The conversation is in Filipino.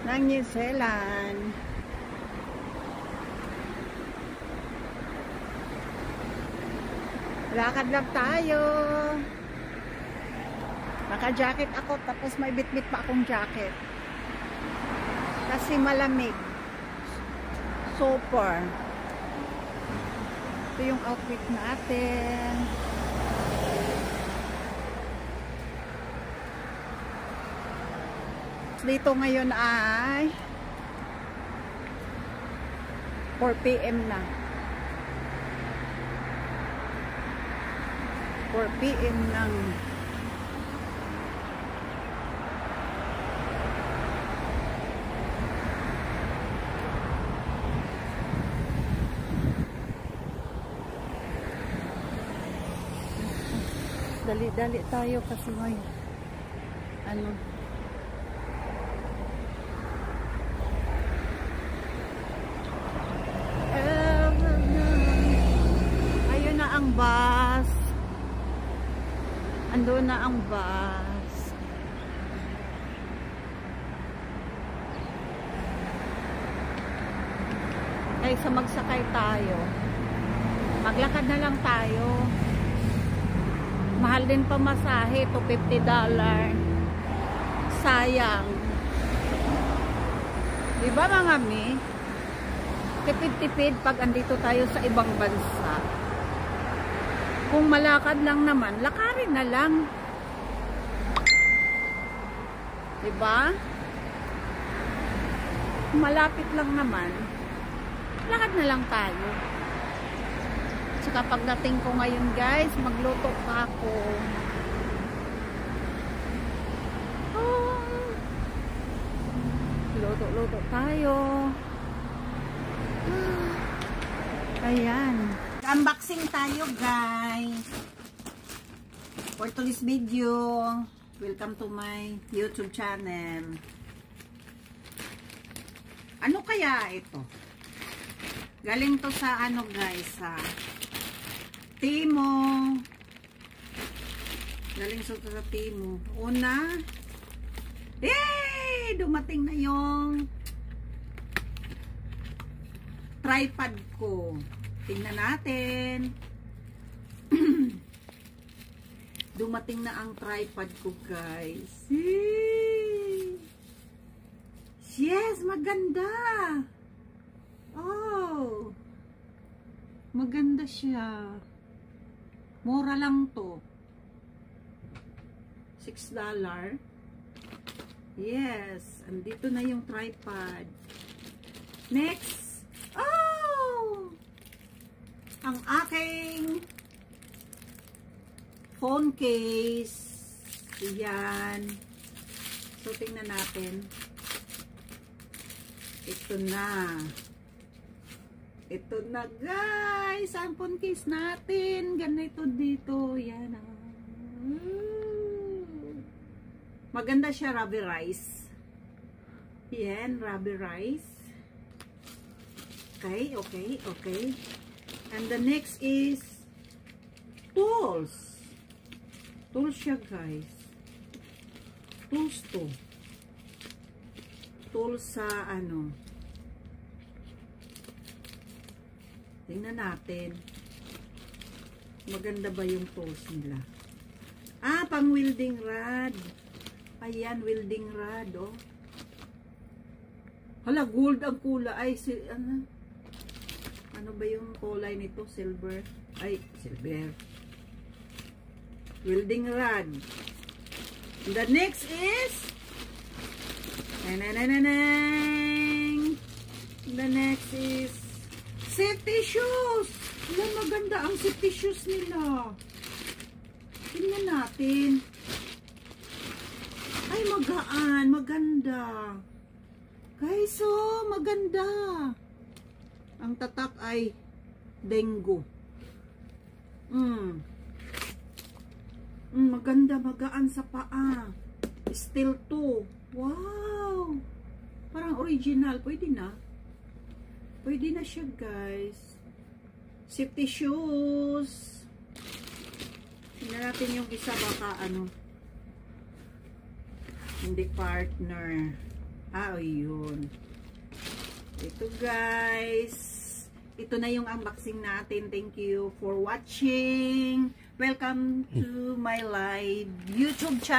ng New Zealand. Lakad lang tayo. Naka-jacket ako, tapos may bit-bit pa akong jacket. Kasi malamig. Super. Ito yung outfit natin. Dito ngayon ay 4 PM na. 4 PM ng dali-dali tayo kasi may ano ayun na ang bus. Ando na ang bus. Kaysa magsakay tayo, maglakad na lang tayo. Mahal din pamasahe, to $50. Sayang. Diba mga mi? Tipid-tipid pag andito tayo sa ibang bansa. Kung malakad lang naman, lakarin na lang. Diba? Kung malapit lang naman, lakad na lang tayo. Saka pagdating ko ngayon guys, magluto pa ako. Luto-luto tayo. Ayan. Unboxing tayo guys. For today's video, welcome to my YouTube channel. Ano kaya ito? Galing to sa ano guys, sa Timo. Galing sa Timo. Una, yay! Dumating na yung tripod ko. Tingnan natin. Dumating na ang tripod ko guys. Yay! Yes, maganda. Oh. Maganda siya. Mura lang to. $6. Yes. Andito na yung tripod. Next. Oh! Ang aking phone case. Yan. So, tingnan natin. Ito na. Ito na guys, ang phone case natin. Ganito dito. Yan. Maganda siya, rubberized. Yan, rubberized. Okay, okay, okay. And the next is tools. Tools siya guys. Tools to. Tools sa ano. Tingnan natin. Maganda ba yung tools nila? Ah, pang welding rod. Ayan, welding rod, oh. Hala, gold ang kulay. Ay, ano ba yung kulay nito? Silver. Ay, silver. Welding rod. The next is the next is safety shoes. Yan, maganda ang safety shoes nila. Tingnan natin. Ay, magaan. Maganda. Guys, oh, maganda. Ang tatak ay dengue. Maganda, magaan sa paa. Steel to. Wow. Parang original. Pwede na. Pwede na siya, guys. Safety shoes. Tingnan natin yung isa, baka ano. Hindi partner. Yun. Ito guys. Ito na yung unboxing natin. Thank you for watching. Welcome to my live YouTube channel.